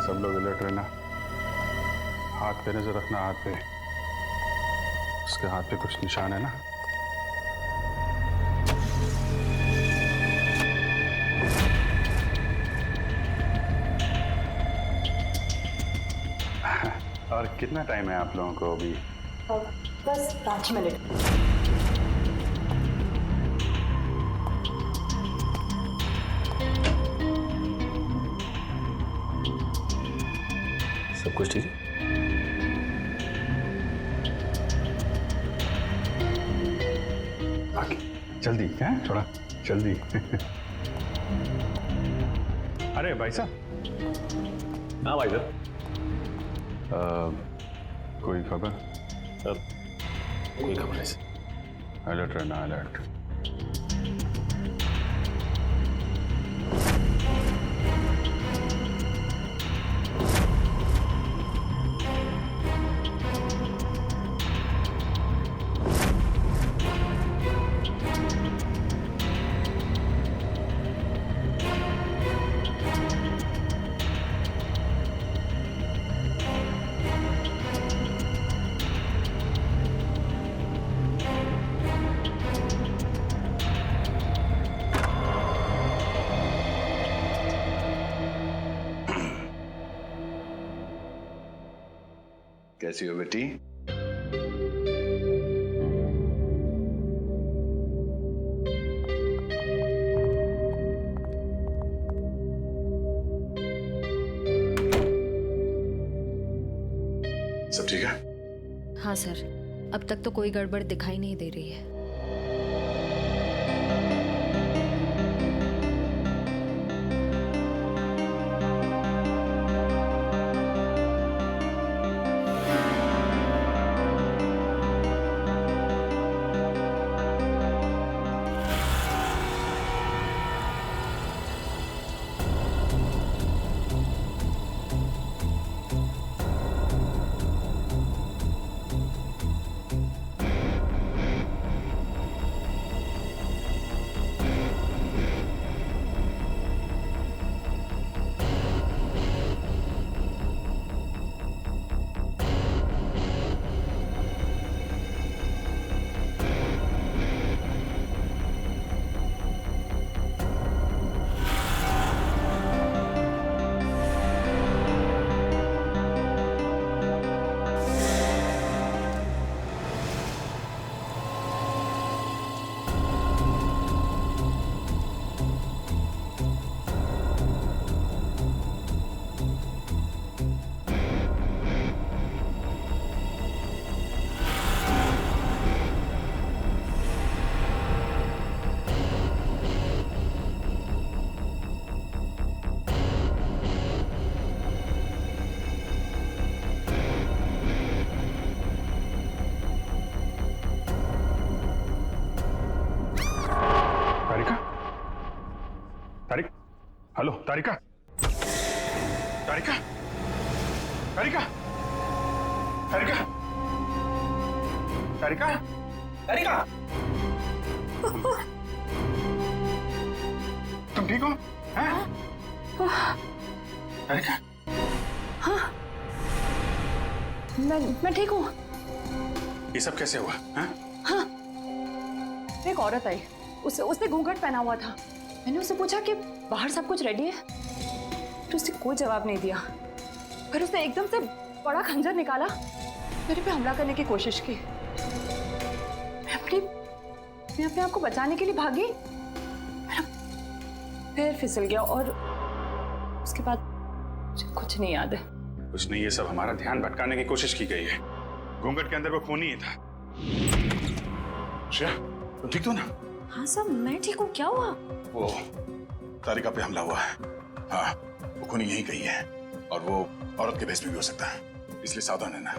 सब लोग अलर्ट रहना। हाथ पे नजर रखना, हाथ पे। उसके हाथ पे कुछ निशान है ना? और कितना टाइम है आप लोगों को अभी? बस 5 मिनट। सब कुछ ठीक है? जल्दी है, थोड़ा जल्दी। अरे भाई साहब। हाँ भाई साहब। कोई खबर? कोई खबर नहीं। अलर्ट रहना, अलर्ट। कैसी हो बेटी? सब ठीक है? हाँ सर, अब तक तो कोई गड़बड़ दिखाई नहीं दे रही है। तारिका, हेलो तारिका, तारिका, तारिका, तारिका, तारिका, तारिका, तुम ठीक हो? हैं? तारिका? हाँ, मैं ठीक हूँ। ये सब कैसे हुआ? हैं? हाँ, एक औरत आई, उसने घूंघट पहना हुआ था। मैंने उससे पूछा कि बाहर सब कुछ रेडी है, तो उसने कोई जवाब नहीं दिया। फिर उसने एकदम से बड़ा खंजर निकाला, मेरे पे हमला करने की कोशिश की। मैं अपने आप को बचाने के लिए भागी, मेरा पैर फिसल गया और उसके बाद मुझे कुछ नहीं याद है। कुछ नहीं, ये सब हमारा ध्यान भटकाने की कोशिश की गई है। घूंघट के अंदर वो खून ही था। श्रेया, तुम ठीक हो ना? हाँ सर, मैं ठीक हूँ। क्या हुआ? वो तारिका पे हमला हुआ है। हाँ, वो खूनी यही कही है और वो औरत के भेष में भी हो सकता है, इसलिए सावधान रहना।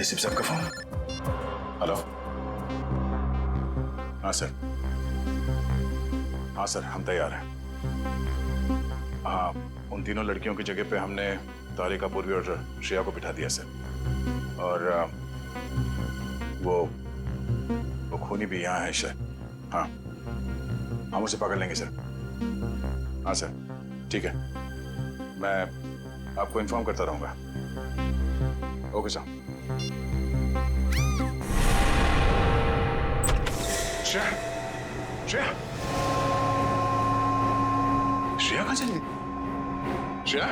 शिव साहब का फोन। हेलो। हाँ सर, हाँ सर, हम तैयार हैं। हाँ, उन तीनों लड़कियों की जगह पे हमने तारिका, पूर्वी और श्रेया को बिठा दिया सर। और वो खूनी भी यहाँ है सर। हाँ, हम उसे पकड़ लेंगे सर। हाँ सर, ठीक है, मैं आपको इन्फॉर्म करता रहूंगा। Okay sir. श्रेया, श्रेया, श्रेया कहाँ चली गई? श्रेया,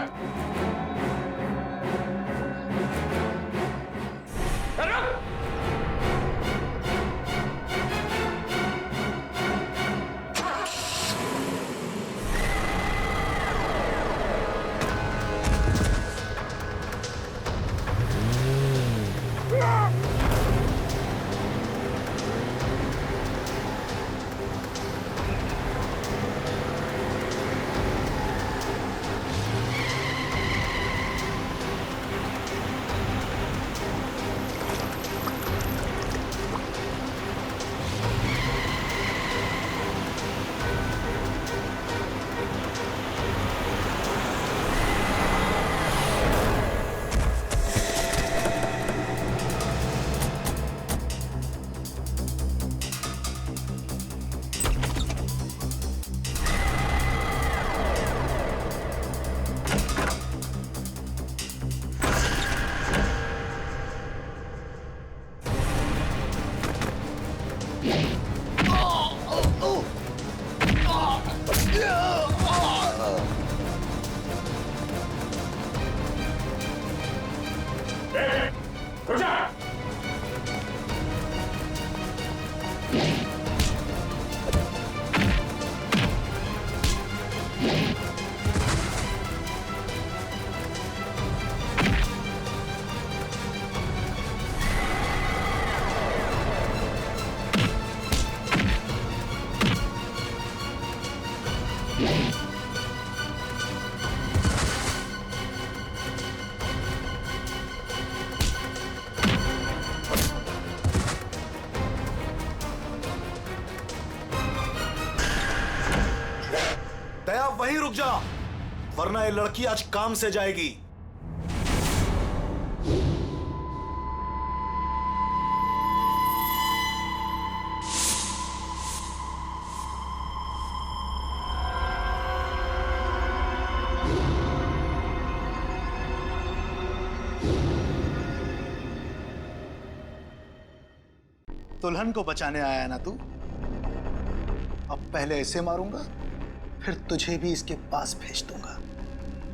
दया वहीं रुक जा, वरना ये लड़की आज काम से जाएगी। दुल्हन को बचाने आया है ना तू? अब पहले ऐसे मारूंगा, फिर तुझे भी इसके पास भेज दूंगा।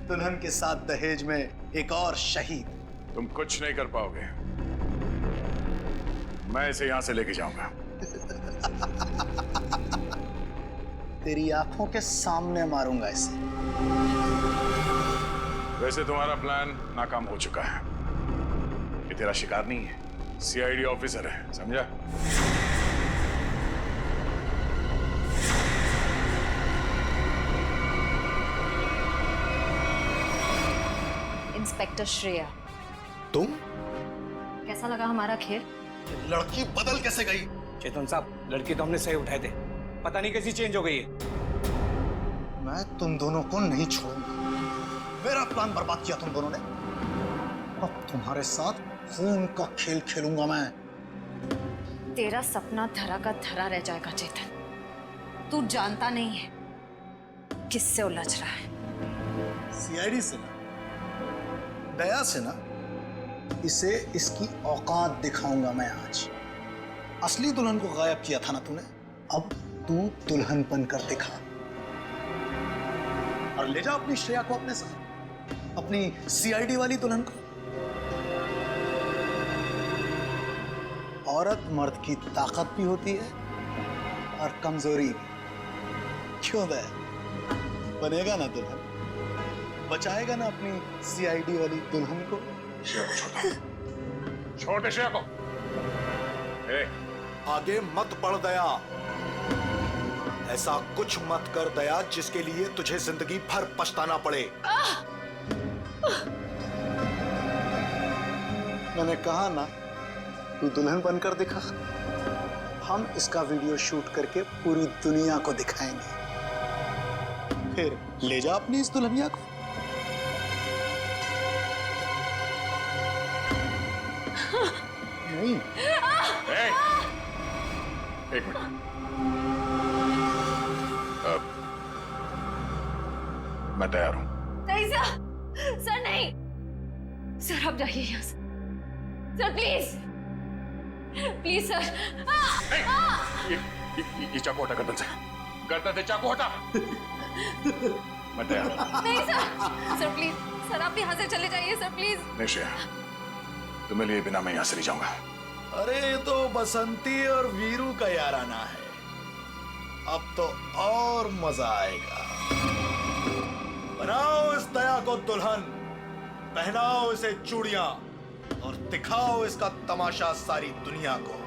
दुल्हन के साथ दहेज में एक और शहीद। तुम कुछ नहीं कर पाओगे, मैं इसे यहां से लेके जाऊंगा। तेरी आंखों के सामने मारूंगा इसे। वैसे तुम्हारा प्लान नाकाम हो चुका है। ये तेरा शिकार नहीं है, सीआईडी ऑफिसर है, समझा? इंस्पेक्टर श्रेया, तुम? कैसा लगा हमारा खेल? लड़की बदल कैसे गई? चेतन साहब, लड़की तो हमने सही उठाए थे, पता नहीं कैसी चेंज हो गई है। मैं तुम दोनों को नहीं छोड़ूंगा। मेरा प्लान बर्बाद किया तुम दोनों ने, अब तुम्हारे साथ खून का खेल खेलूंगा मैं। तेरा सपना धरा का धरा रह जाएगा चेतन। तू जानता नहीं है किससे उलझ रहा है। सीआईडी से ना, दया से ना, इसे इसकी औकात दिखाऊंगा मैं आज। असली दुल्हन को गायब किया था ना तूने, अब तू दुल्हन बनकर दिखा और ले जा अपनी श्रेया को अपने साथ, अपनी सीआईडी वाली दुल्हन को। औरत मर्द की ताकत भी होती है और कमजोरी भी। क्यों दया, बनेगा ना दुल्हन? बचाएगा ना अपनी सीआईडी वाली दुल्हन को? श्रेया को छोड़ो, छोटे श्रेया को। आगे मत बढ़ दया, ऐसा कुछ मत कर दया जिसके लिए तुझे जिंदगी भर पछताना पड़े। मैंने कहा ना, तू दुल्हन बनकर दिखा। हम इसका वीडियो शूट करके पूरी दुनिया को दिखाएंगे, फिर ले जा अपनी इस दुल्हनिया को। नहीं। एक मिनट, मैं तैयार हूं। नहीं सर, सर नहीं, सर आप जाइए यहाँ से, सर प्लीज, प्लीज सर। ये चाकू हटा गर्दन से, गर्दन से चाकू हटा। मैं तैयार हूं। नहीं सर, सर प्लीज, सर आप यहाँ से चले जाइए सर प्लीज। नहीं श्रेया, तुम्हें लिए बिना मैं यहां से नहीं जाऊंगा। अरे ये तो बसंती और वीरू का याराना है, अब तो और मजा आएगा। बनाओ इस दया को दुल्हन, पहनाओ इसे चूड़ियां और दिखाओ इसका तमाशा सारी दुनिया को।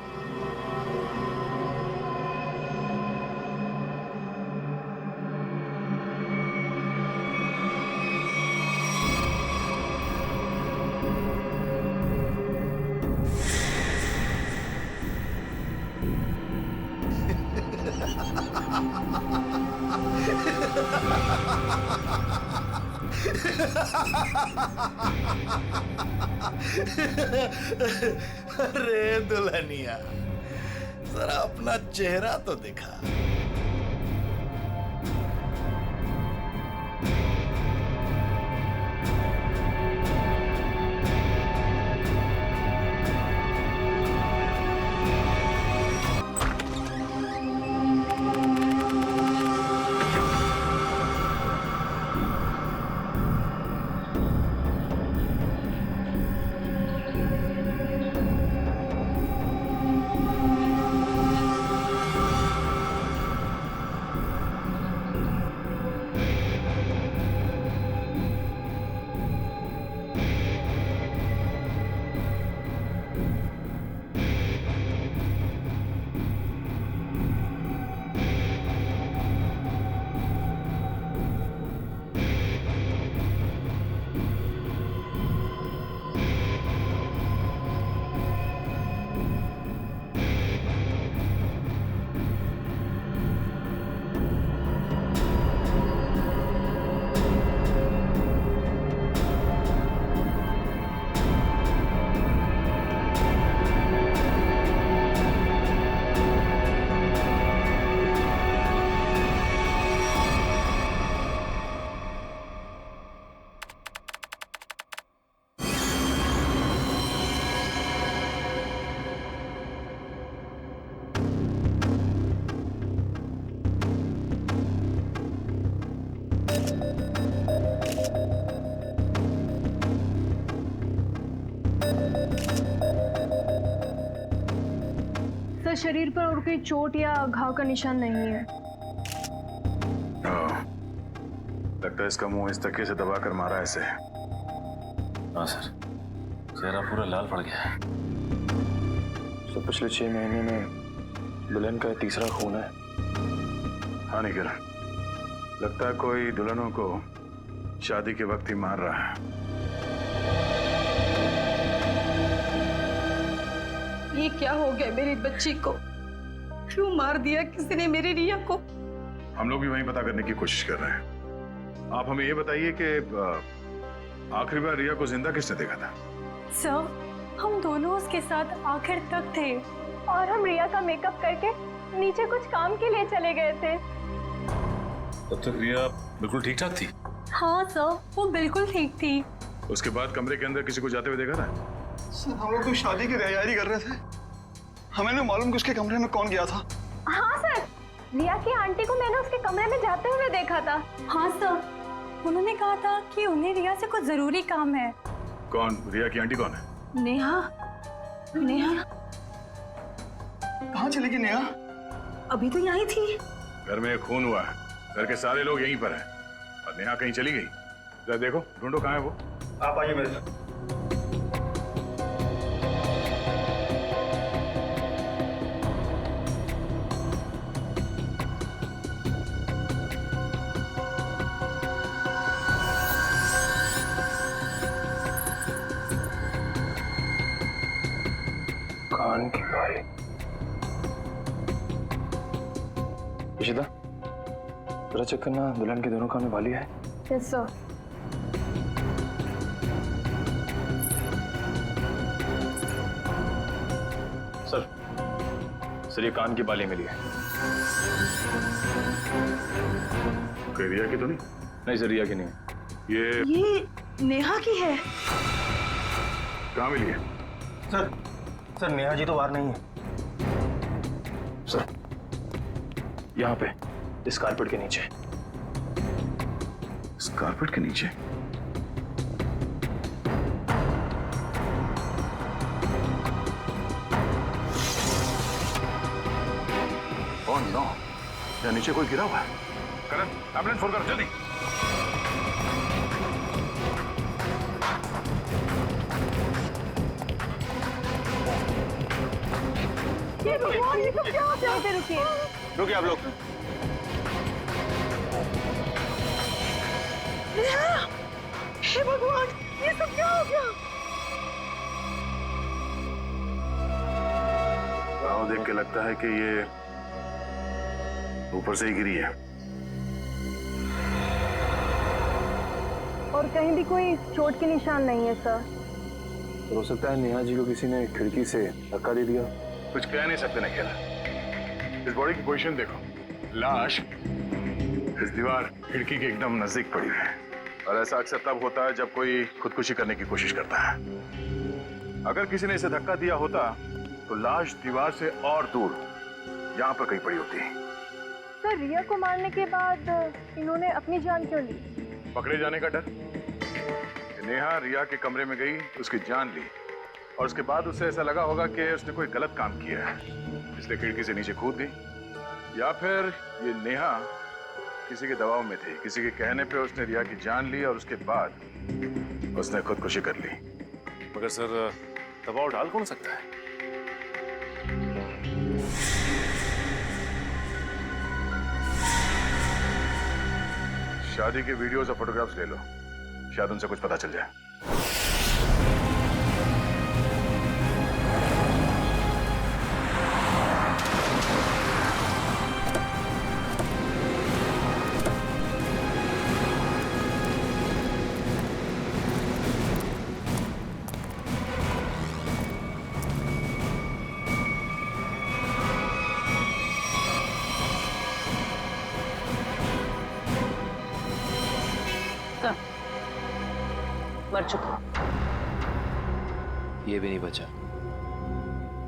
अरे दुल्हनिया, जरा अपना चेहरा तो दिखा। सर शरीर पर और कोई चोट या घाव का निशान नहीं है। लगता है इसका मुंह इस तकिए से दबाकर मारा है इसे। हाँ सर, चेहरा पूरा लाल पड़ गया है। तो पिछले 6 महीने में दुल्हन का तीसरा खून है। हाँ निखिल, लगता है कोई दुल्हनों को शादी के वक्त ही मार रहा है। ये क्या हो गया मेरी बच्ची को? क्यों मार दिया किसी ने मेरी रिया को? हम लोग भी वही पता करने की कोशिश कर रहे हैं। आप हमें ये बताइए कि आखिरी बार रिया को जिंदा किसने देखा था? सर, हम दोनों उसके साथ आखिर तक थे और हम रिया का मेकअप करके नीचे कुछ काम के लिए चले गए थे। तब तक रिया बिल्कुल ठीक ठाक थी। हाँ सर, वो बिल्कुल ठीक थी। उसके बाद कमरे के अंदर किसी को जाते हुए देखा था? सर हम लोग तो शादी की तैयारी कर रहे थे, हमें नहीं मालूम कि उसके कमरे में कौन गया था। हाँ सर, रिया की आंटी को मैंने उसके कमरे में जाते हुए देखा था। हाँ सर, उन्होंने कहा था कि उन्हें रिया से कुछ जरूरी काम है। कौन? रिया की आंटी कौन है? नेहा। नेहा कहाँ चली गई नेहा? अभी तो यहीं थी। घर में एक खून हुआ है, घर के सारे लोग यहीं पर हैं और नेहा कहीं चली गई। जरा देखो, ढूंढो कहाँ है वो। आप आइए मेरे साथ। कान की बाली। इशिता, जरा चेक करना दुल्हन के दोनों कान में बाली है। Yes sir. सर ये कान की बाली मिली है। कोई रिया की तो नहीं? नहीं सर, रिया की नहीं है। ये नेहा की है। कहाँ मिली है? सर नेहा जी तो बाहर नहीं है। सर यहाँ पे इस कारपेट के नीचे। इस कारपेट के नीचे? ओह नो, यहाँ नीचे कोई गिरा हुआ है। करण, एम्बुलेंस फोन करो जल्दी। ये भगवान, ये सब क्या हो गया? रुकिए। रुकिए आप लोग। हे भगवान, ये सब क्या हो गया? राव देख के लगता है कि ये ऊपर से ही गिरी है। और कहीं भी कोई चोट के निशान नहीं है सर। तो हो सकता है नेहा जी को किसी ने खिड़की से धक्का दे दिया। कुछ कह नहीं सकते निखिल। इस बॉडी की पोजीशन देखो। लाश इस दीवार खिड़की के एकदम नजदीक पड़ी है, और ऐसा अक्सर तब होता है जब कोई खुदकुशी करने की कोशिश करता है। अगर किसी ने इसे धक्का दिया होता तो लाश दीवार से और दूर यहाँ पर कहीं पड़ी होती। सर रिया को मारने के बाद इन्होंने अपनी जान क्यों ली? पकड़े जाने का डर। नेहा रिया के कमरे में गई, उसकी जान ली, और उसके बाद उसे ऐसा लगा होगा कि उसने कोई गलत काम किया है, इसलिए खिड़की से नीचे कूद गई। या फिर ये नेहा किसी के दबाव में थी, किसी के कहने पे उसने रिया की जान ली और उसके बाद उसने खुदकुशी कर ली। मगर सर दबाव डाल कौन सकता है? शादी के वीडियोस और फोटोग्राफ्स ले लो, शायद उनसे कुछ पता चल जाए। मर चुका। ये भी नहीं बचा।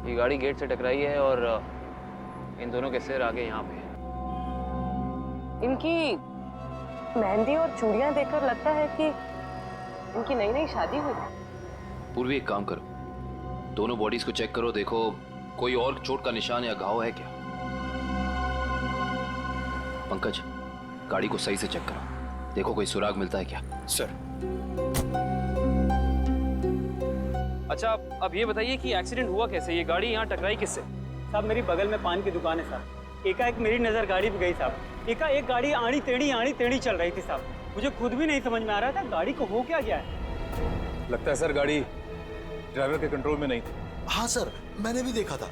ये गाड़ी गेट से टकराई है और इन दोनों के सिर आगे यहाँ पे है। इनकी मेहंदी और चूड़ियां देखकर लगता है कि इनकी नई नई शादी हुई। पूर्वी एक काम करो, दोनों बॉडीज को चेक करो, देखो कोई और चोट का निशान या घाव है क्या। पंकज, गाड़ी को सही से चेक करो, देखो कोई सुराग मिलता है क्या। सर अच्छा, अब ये बताइए कि एक्सीडेंट हुआ कैसे? ये गाड़ी यहाँ टकराई किससे? साहब मेरी बगल में पान की दुकान है साहब। एकाएक मेरी नजर गाड़ी पे गई साहब। एकाएक गाड़ी आड़ी टेढ़ी चल रही थी साहब। मुझे खुद भी नहीं समझ में आ रहा था गाड़ी को हो क्या गया है। लगता है सर गाड़ी ड्राइवर के कंट्रोल में नहीं थी। हाँ सर, मैंने भी देखा था।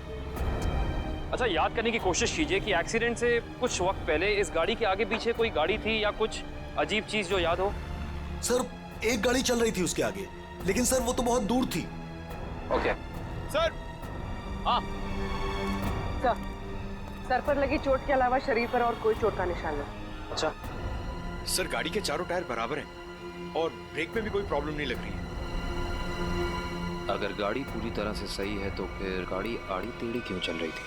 अच्छा, याद करने की कोशिश कीजिए कि एक्सीडेंट से कुछ वक्त पहले इस गाड़ी के आगे पीछे कोई गाड़ी थी या कुछ अजीब चीज जो याद हो। सर एक गाड़ी चल रही थी उसके आगे, लेकिन सर वो तो बहुत दूर थी। Okay sir. हाँ सर पर लगी चोट के अलावा शरीर पर और कोई चोट का निशान नहीं। अच्छा सर, गाड़ी के चारों टायर बराबर हैं और ब्रेक में भी कोई प्रॉब्लम नहीं लग रही है। अगर गाड़ी पूरी तरह से सही है तो फिर गाड़ी आड़ी टेढ़ी क्यों चल रही थी?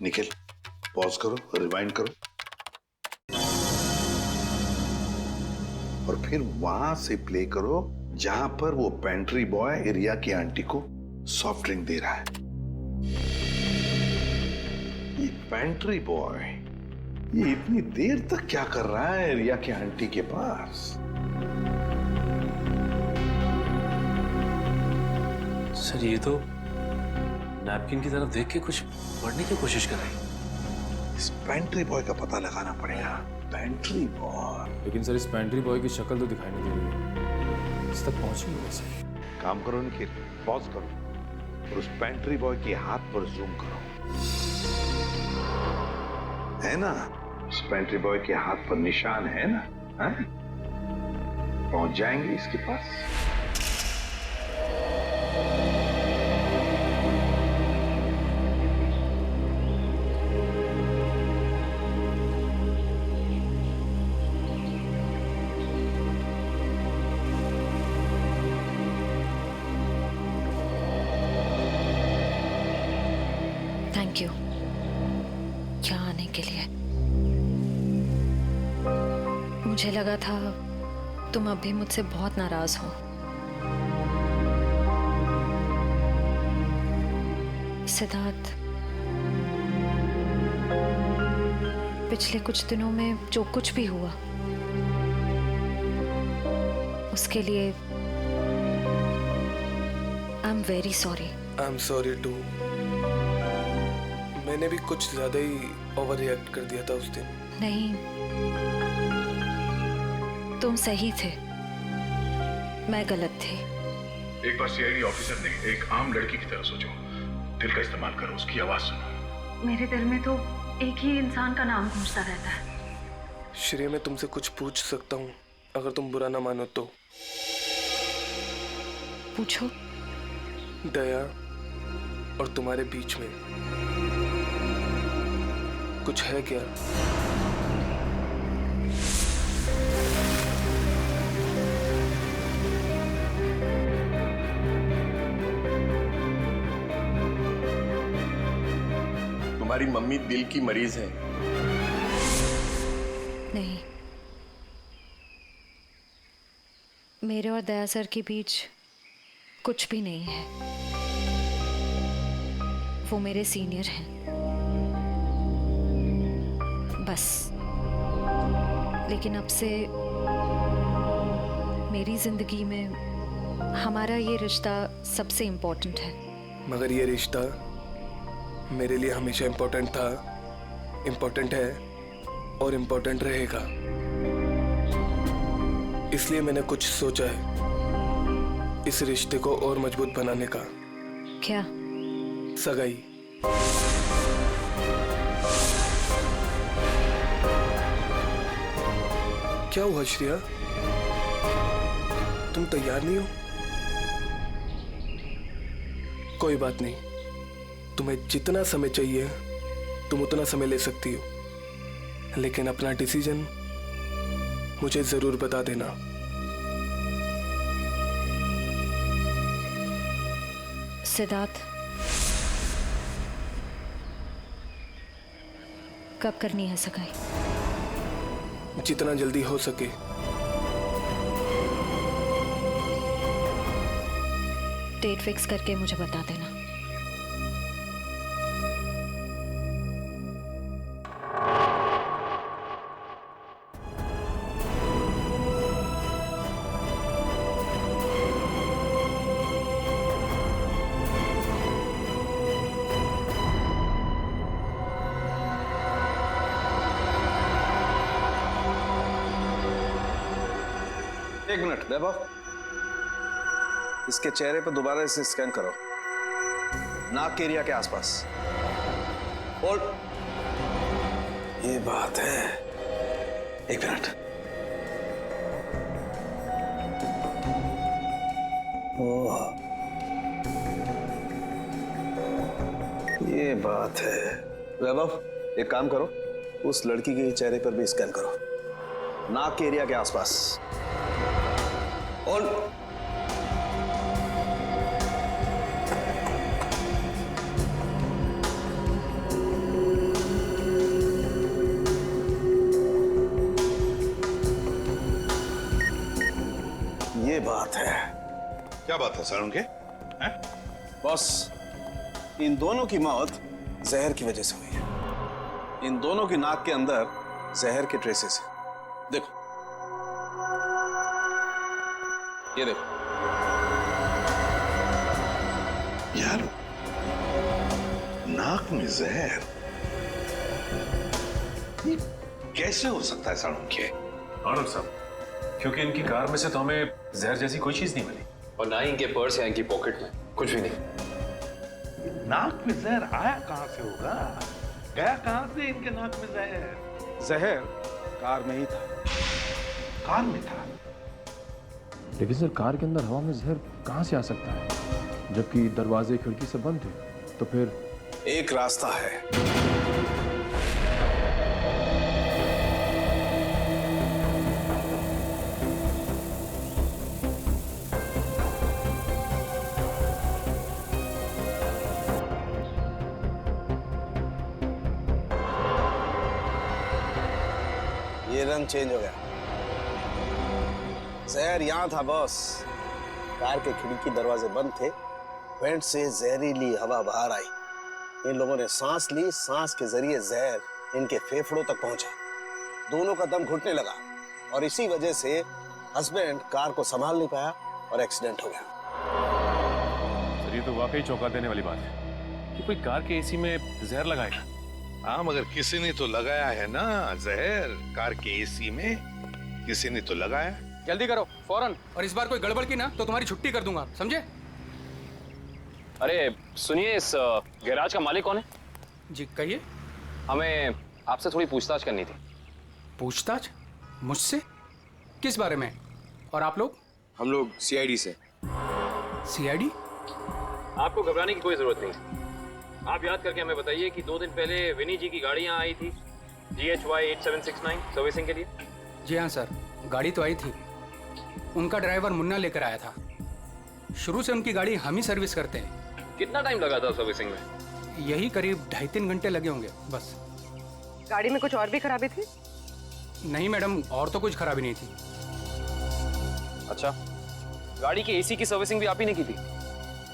निखिल, पॉज करो, रिवाइंड करो, और फिर वहां से प्ले करो जहां पर वो पेंट्री बॉय रिया की आंटी को सॉफ्ट ड्रिंक दे रहा है। ये पेंट्री बॉय ये इतनी देर तक क्या कर रहा है रिया की आंटी के पास? सर ये तो नैपकिन की तरफ देख के कुछ पढ़ने की कोशिश कर रही है। इस पेंट्री बॉय का पता लगाना पड़ेगा। Pantry boy. लेकिन सर इस पेंट्री बॉय की शक्ल तो दिखाई नहीं दे रही है। इस तक पहुंची नहीं वैसे। काम करो निखिल, पॉज करो और उस पेंट्री बॉय के हाथ पर जूम करो। है ना, उस पेंट्री बॉय के हाथ पर निशान है ना? है? पहुंच जाएंगे इसके पास। मुझे लगा था तुम अब भी मुझसे बहुत नाराज हो। सिद्धार्थ, पिछले कुछ दिनों में जो कुछ भी हुआ उसके लिए I am very sorry. I am sorry too. मैंने भी कुछ ज्यादा ही ओवर रिएक्ट कर दिया था उस दिन। नहीं, तुम सही थे, मैं गलत थी। एक बार सीआईडी ऑफिसर ने एक आम लड़की की तरह सोचो, दिल का इस्तेमाल करो, उसकी आवाज सुनो। मेरे दिल में तो एक ही इंसान का नाम गूंजता रहता है। श्रेया, मैं तुमसे कुछ पूछ सकता हूँ अगर तुम बुरा ना मानो तो? पूछो। दया और तुम्हारे बीच में कुछ है क्या? तुम्हारी मम्मी दिल की मरीज है। नहीं, मेरे और दया सर के बीच कुछ भी नहीं है। वो मेरे सीनियर हैं, बस। लेकिन अब से मेरी जिंदगी में हमारा ये रिश्ता सबसे इम्पोर्टेंट है। मगर ये रिश्ता मेरे लिए हमेशा इम्पोर्टेंट था, इम्पोर्टेंट है और इम्पोर्टेंट रहेगा। इसलिए मैंने कुछ सोचा है इस रिश्ते को और मजबूत बनाने का। क्या? सगाई। क्या हुआ श्रेया, तुम तैयार नहीं हो? कोई बात नहीं, तुम्हें जितना समय चाहिए तुम उतना समय ले सकती हो, लेकिन अपना डिसीजन मुझे जरूर बता देना। सिद्धार्थ, कब करनी है सगाई? जितना जल्दी हो सके। डेट फिक्स करके मुझे बता देना। एक मिनट वैभव, इसके चेहरे पर दोबारा इसे स्कैन करो, नाक के एरिया के आसपास। होल्ड। ये बात है, एक मिनट। ओह, ये बात है। वैभव, एक काम करो, उस लड़की के चेहरे पर भी स्कैन करो, नाक के एरिया के आसपास। होल्ड। ये बात है। क्या बात है सर उनके? बॉस, इन दोनों की मौत जहर की वजह से हुई है। इन दोनों की नाक के अंदर जहर के ट्रेसेस हैं। देखो, ये देखो। यार, नाक में जहर ये कैसे हो सकता है सर उनके? आनंद साहब, क्योंकि इनकी कार में से तो हमें जहर जैसी कोई चीज नहीं मिली, और ना ही इनके पर्स या इनकी पॉकेट में कुछ भी नहीं। नाक में जहर आया कहां से होगा? गया कहां से इनके नाक में जहर? जहर कार में ही था। कार में था? लेकिन सर, कार के अंदर हवा में जहर कहां से आ सकता है, जबकि दरवाजे खिड़की से बंद थे? तो फिर एक रास्ता है। ये रंग चेंज हो गया। जहर यहाँ था बॉस। कार के खिड़की दरवाजे बंद थे, वेंट से जहरीली हवा बाहर आई। इन लोगों ने सांस ली, सांस के जरिए जहर इनके फेफड़ों तक पहुंचा। दोनों का दम घुटने लगा और इसी वजह से हस्बैंड कार को संभाल नहीं पाया और एक्सीडेंट हो गया। सर ये तो वाकई चौंका देने वाली बात है कि कोई कार के एसी में जहर लगाएगा। हाँ, मगर किसी ने तो लगाया है ना जहर। कार के एसी में किसी ने तो लगाया। जल्दी करो फौरन, और इस बार कोई गड़बड़ की ना तो तुम्हारी छुट्टी कर दूंगा, समझे? अरे सुनिए, इस गैराज का मालिक कौन है? जी कहिए। हमें आपसे थोड़ी पूछताछ करनी थी। पूछताछ? मुझसे? किस बारे में? और आप लोग? हम लोग सीआईडी से। सीआईडी? आपको घबराने की कोई जरूरत नहीं। आप याद करके हमें बताइए कि 2 दिन पहले विनी जी की गाड़ी यहाँ आई थी GHY 8769 सर्विसिंग के लिए। जी हाँ सर, गाड़ी तो आई थी। उनका ड्राइवर मुन्ना लेकर आया था। शुरू से उनकी गाड़ी हम ही सर्विस करते हैं। कितना टाइम लगा था सर्विसिंग में? यही करीब 2.5-3 घंटे लगे होंगे बस। गाड़ी में कुछ और भी खराबी थी? नहीं मैडम, और तो कुछ खराबी नहीं थी। अच्छा, गाड़ी की एसी की सर्विसिंग भी आप ही ने की थी?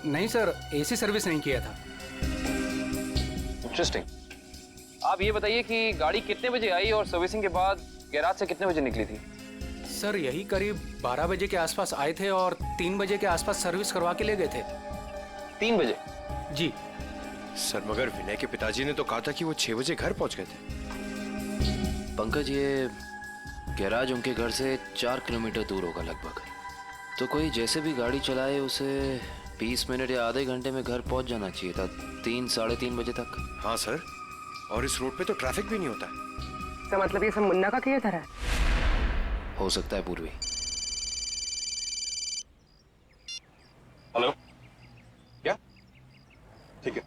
नहीं सर, एसी सर्विस नहीं किया था। इंटरेस्टिंग। आप ये बताइए कि गाड़ी कितने बजे आई और सर्विसिंग के बाद गैराज से कितने बजे निकली थी? सर यही करीब 12 बजे के आसपास आए थे और 3 बजे के आसपास सर्विस करवा के ले गए थे। 3 बजे? जी सर, मगर विनय के पिताजी ने तो कहा था कि वो 6 बजे घर पहुंच गए थे। पंकज, ये गैराज उनके घर से 4 किलोमीटर दूर होगा लगभग। तो कोई जैसे भी गाड़ी चलाए उसे 20 मिनट या आधे घंटे में घर पहुंच जाना चाहिए था, 3-3:30 बजे तक। हाँ सर, और इस रोड पे तो ट्रैफिक भी नहीं होता। तो मतलब ये सब मुन्ना का किया था? हो सकता है पूर्वी। हेलो, क्या? ठीक है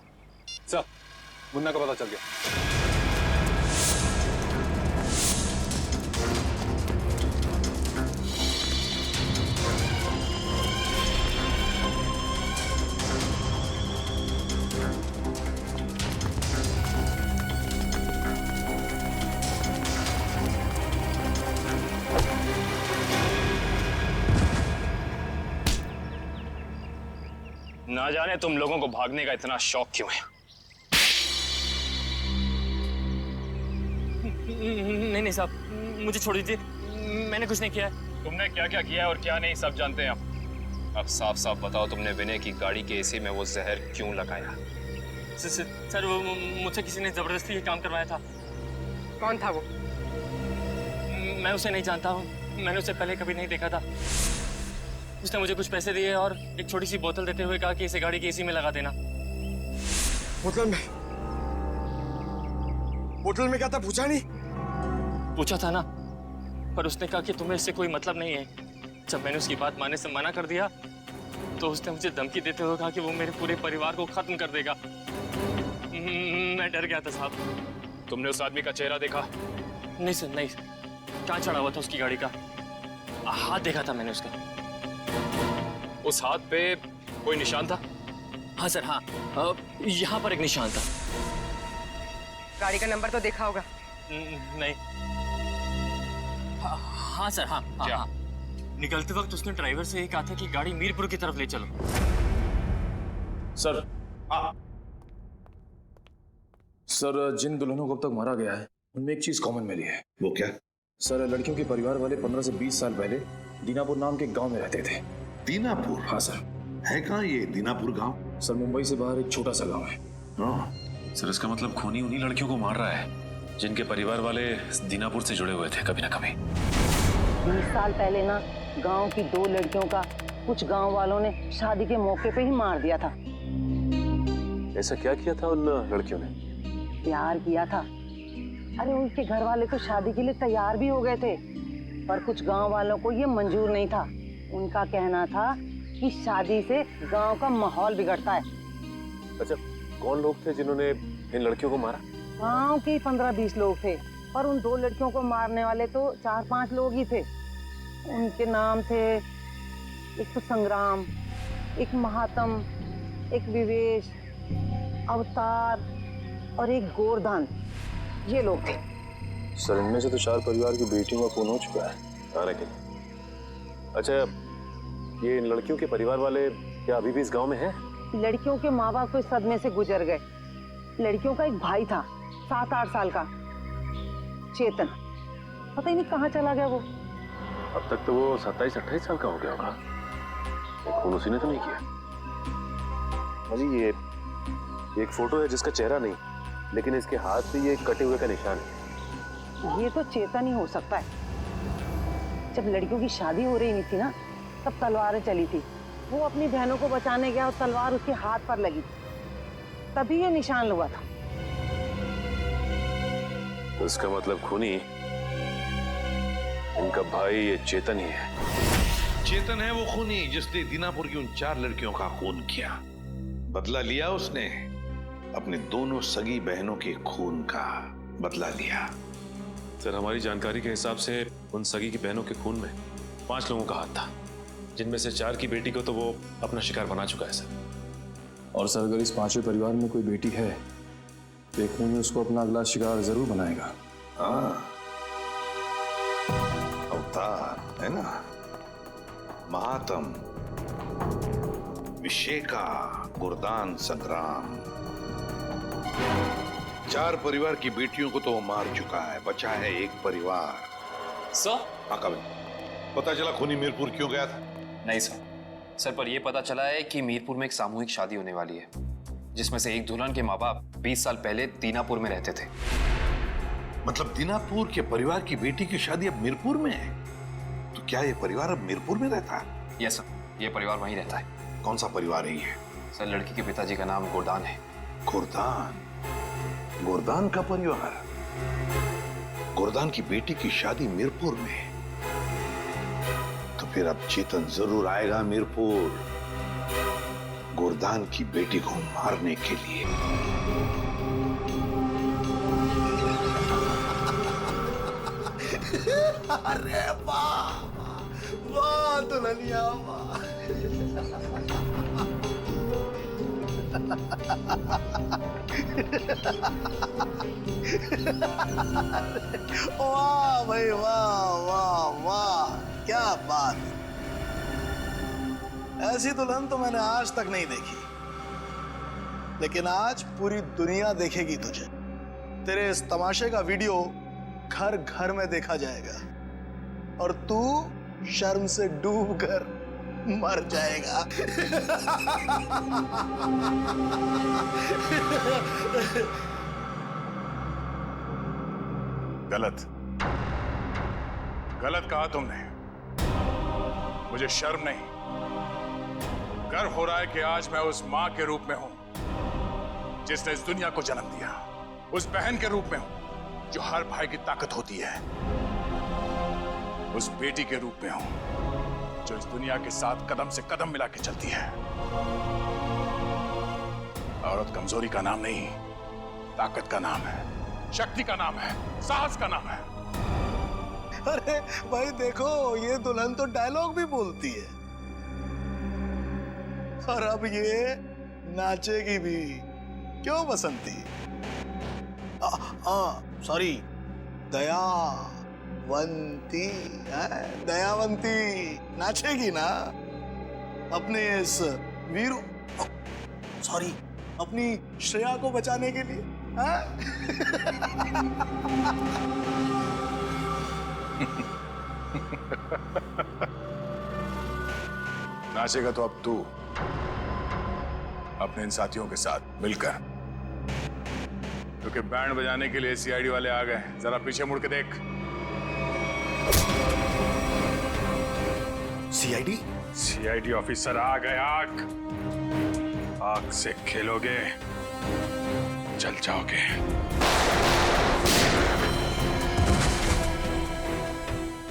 सर, मुन्ना का पता चल गया। ना जाने तुम लोगों को भागने का इतना शौक क्यों है। नहीं साहब, मुझे छोड़ दीजिए, मैंने कुछ नहीं किया है। तुमने क्या क्या किया है और क्या नहीं सब जानते हैं हम। अब साफ साफ बताओ, तुमने विनय की गाड़ी के एसी में वो जहर क्यों लगाया? सर वो मुझसे किसी ने जबरदस्ती ये काम करवाया था। कौन था वो? मैं उसे नहीं जानता हूँ, मैंने उसे पहले कभी नहीं देखा था। उसने मुझे कुछ पैसे दिए और एक छोटी सी बोतल देते हुए कहा कि इसे गाड़ी की एसी में लगा देना। बोतल में क्या था पूछा नहीं? पूछा था ना, पर उसने कहा कि तुम्हें इससे कोई मतलब नहीं है। जब मैंने उसकी बात मानने से मना कर दिया तो उसने मुझे धमकी देते हुए कहा कि वो मेरे पूरे परिवार को खत्म कर देगा। मैं डर गया था साहब। तुमने उस आदमी का चेहरा देखा? नहीं सर, नहीं। कहाँ चढ़ा हुआ था उसकी गाड़ी का? हाथ देखा था मैंने उसका। उस हाथ पे कोई निशान था? हाँ सर, हाँ, यहाँ पर एक निशान था। गाड़ी का नंबर तो देखा होगा? नहीं। हाँ सर, हाँ, हाँ। निकलते वक्त उसने ड्राइवर से ये कहा था कि गाड़ी मीरपुर की तरफ ले चलो। सर, सर जिन दुल्हनों को अब तक मारा गया है उनमें एक चीज कॉमन मिली है। वो क्या? सर, लड़कियों के परिवार वाले 15 से 20 साल पहले दीनापुर नाम के गांव में रहते थे। दीनापुर? हाँ सर। है कहाँ ये दीनापुर गांव? सर, मुंबई से बाहर एक छोटा सा गांव है। सर, इसका मतलब खूनी उन्हीं लड़कियों को मार रहा है जिनके परिवार वाले दीनापुर से जुड़े हुए थे कभी ना कभी। 20 साल पहले ना गांव की 2 लड़कियों का कुछ गांव वालों ने शादी के मौके पे ही मार दिया था। ऐसा क्या किया था उन लड़कियों ने? प्यार किया था। अरे उनके घर वाले तो शादी के लिए तैयार भी हो गए थे, पर कुछ गांव वालों को ये मंजूर नहीं था। उनका कहना था कि शादी से गांव का माहौल बिगड़ता है। अच्छा, कौन लोग थे जिन्होंने इन लड़कियों को मारा? गांव के 15-20 लोग थे, पर उन 2 लड़कियों को मारने वाले तो 4-5 लोग ही थे। उनके नाम थे, एक तो संग्राम, एक महात्म, एक विवेश, अवतार और एक गोवर्धन। ये लोग थे। सर, इनमें से तो 4 परिवार की बेटियों का खून हो चुका है। आने के लिए अच्छा, ये इन लड़कियों के परिवार वाले क्या अभी भी इस गांव में हैं? लड़कियों के माँ बाप तो इस सदमे से गुजर गए। लड़कियों का एक भाई था 7-8 साल का, चेतन, पता ही नहीं कहाँ चला गया वो। अब तक तो वो 27-28 साल का हो गया होगा। खून उसी ने तो नहीं किया। अजी ये एक फोटो है जिसका चेहरा नहीं, लेकिन इसके हाथ पे ये कटे हुए का निशान है। ये तो चेतन ही हो सकता है। जब लड़कियों की शादी हो रही नहीं थी ना, तब तलवारें चली थी। वो अपनी बहनों को बचाने गया और तलवार उसके हाथ पर लगी, तभी ये निशान हुआ था। तो इसका मतलब खूनी इनका भाई ये चेतन ही है। चेतन है वो खूनी जिसने दीनापुर की उन 4 लड़कियों का खून किया। बदला लिया उसने, अपने दोनों सगी बहनों के खून का बदला लिया। सर, हमारी जानकारी के हिसाब से उन सगी की बहनों के खून में 5 लोगों का हाथ था, जिनमें से 4 की बेटी को तो वो अपना शिकार बना चुका है सर। और सर, अगर इस 5वें परिवार में कोई बेटी है तो एक खूनी उसको अपना अगला शिकार जरूर बनाएगा। हाँ, अवतार है ना, महातम, विशेका, गुरदान, संग्राम, 4 परिवार की बेटियों को तो वो मार चुका है, बचा है एक परिवार। सर? हाँ कभी पता चला खूनी मीरपुर क्यों गया था? नहीं सर, पर यह पता चला है कि मीरपुर में एक सामूहिक शादी होने वाली है, जिसमें से एक दुल्हन के माँ बाप 20 साल पहले दीनापुर में रहते थे। मतलब दीनापुर के परिवार की बेटी की शादी अब मीरपुर में है? तो क्या ये परिवार अब मीरपुर में रहता है? यस सर, ये परिवार वहीं रहता है। कौन सा परिवार है ये? सर, लड़की के पिताजी का नाम गुरदान है। गुरदान? गुरदान का परिवार? गुरदान की बेटी की शादी मीरपुर में? तो फिर अब चेतन जरूर आएगा मीरपुर, गुरदान की बेटी को मारने के लिए। अरे वाह वाह दुल्हनिया वाह। वाह भाई वाह वाह वाह, क्या बात। ऐसी दुल्हन तो मैंने आज तक नहीं देखी, लेकिन आज पूरी दुनिया देखेगी तुझे। तेरे इस तमाशे का वीडियो घर घर में देखा जाएगा और तू शर्म से डूब कर मर जाएगा। गलत गलत कहा तुमने। मुझे शर्म नहीं, गर्व हो रहा है कि आज मैं उस मां के रूप में हूं जिसने इस दुनिया को जन्म दिया, उस बहन के रूप में हूं जो हर भाई की ताकत होती है, उस बेटी के रूप में हूं जो इस दुनिया के साथ कदम से कदम मिला के चलती है। औरत कमजोरी का नाम नहीं, ताकत का नाम है, शक्ति का नाम है, साहस का नाम है। अरे भाई देखो, ये दुल्हन तो डायलॉग भी बोलती है और अब ये नाचेगी भी। क्यों बसंती? सॉरी, दयावंती है, दयावंती नाचेगी ना अपने इस वीरू, सॉरी, अपनी श्रेया को बचाने के लिए। नाचेगा तो अब तू अपने इन साथियों के साथ मिलकर, क्योंकि बैंड बजाने के लिए सीआईडी वाले आ गए। जरा पीछे मुड़ के देख। सीआईडी? सीआईडी ऑफिसर आ गए। आग से खेलोगे जल जाओगे।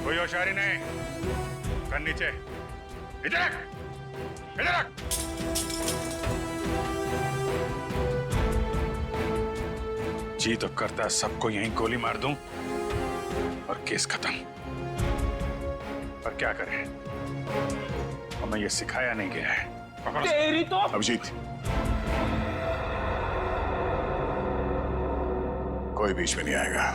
कोई होशियारी नहीं, कर नीचे, इधर रख, इधर रख। जी तो करता है सबको यहीं गोली मार दूं और केस खत्म, पर क्या करें, हमें ये सिखाया नहीं गया है। तेरी तो अभिजीत, कोई बीच में नहीं आएगा।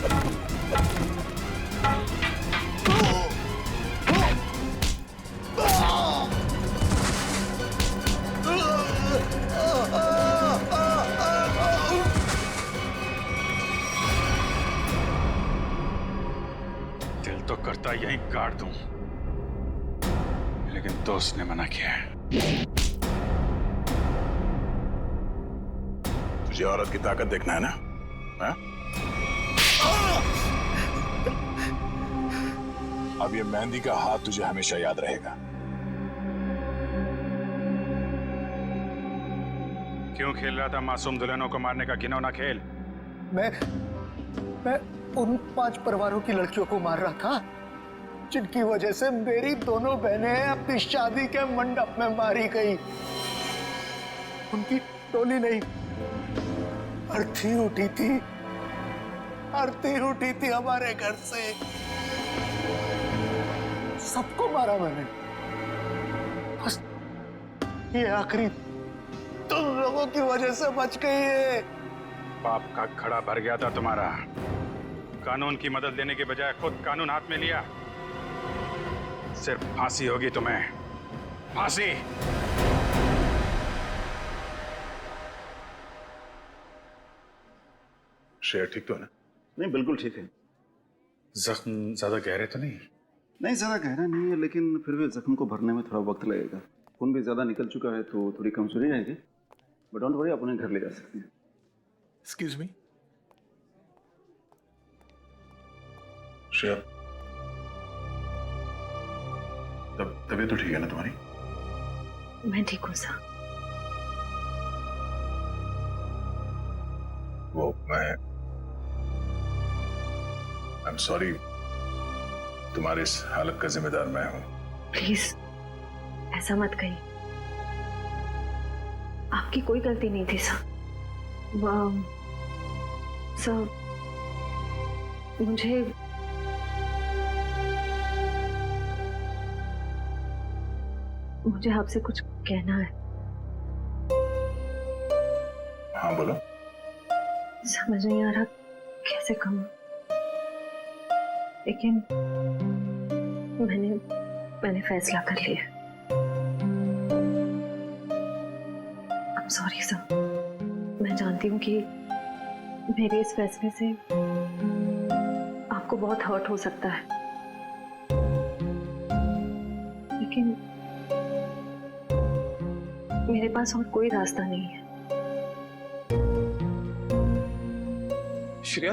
दिल तो करता यहीं काट दूं, लेकिन दोस्त ने मना किया है। तुझे औरत की ताकत देखना है ना? हा? अब ये मेहंदी का हाथ तुझे हमेशा याद रहेगा। क्यों खेल रहा था मासूम दुल्हनों को मारने का घिनौना खेल? मैं उन 5 परिवारों की लड़कियों को मार रहा था जिनकी वजह से मेरी दोनों बहनें अपनी शादी के मंडप में मारी गई। उनकी टोली नहीं, अर्थी उठी थी, अर्थी उठी थी हमारे घर से। सबको मारा मैंने, बस ये आखिरी तुम लोगों की वजह से बच गई है। पाप का घड़ा भर गया था तुम्हारा। कानून की मदद लेने के बजाय खुद कानून हाथ में लिया। सिर्फ फांसी होगी तुम्हें, फांसी। शेर ठीक तो है ना? नहीं, बिल्कुल ठीक है। जख्म ज्यादा गहरे तो नहीं? नहीं, ज्यादा गहरा नहीं है, लेकिन फिर भी जख्म को भरने में थोड़ा वक्त लगेगा। खून भी ज्यादा निकल चुका है तो थोड़ी कमजोरी रहेगी, बट डोंट वरी, आप उन्हें घर ले जा सकते हैं। Excuse me. श्रेया, तबीयत तो ठीक है ना तुम्हारी? मैं ठीक हूँ सर। वो आई एम सॉरी, तुम्हारी इस हालत का जिम्मेदार मैं हूं। प्लीज ऐसा मत कहिए, आपकी कोई गलती नहीं थी सर। सर मुझे आपसे कुछ कहना है। हाँ बोलो। समझ नहीं आ रहा कैसे कहूँ, लेकिन मैंने फैसला कर लिया। I'm sorry सर, मैं जानती हूँ कि मेरे इस फैसले से आपको बहुत हर्ट हो सकता है, लेकिन मेरे पास और कोई रास्ता नहीं है। श्रेया,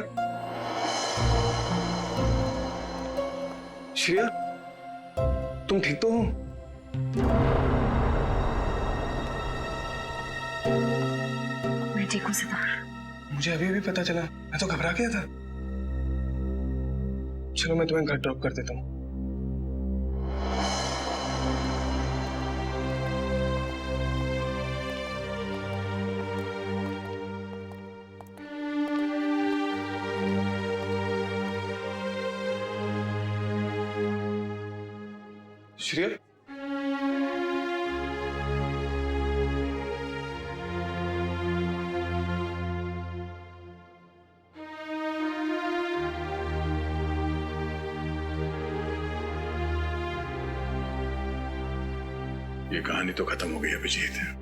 श्रेया, तुम ठीक तो हो? मैं ठीक हूँ सिद्धार्थ। मुझे अभी भी पता चला, मैं तो घबरा गया था। चलो मैं तुम्हें घर ड्रॉप कर देता हूँ। श्रेया, ये कहानी तो खत्म हो गई अभिजीत।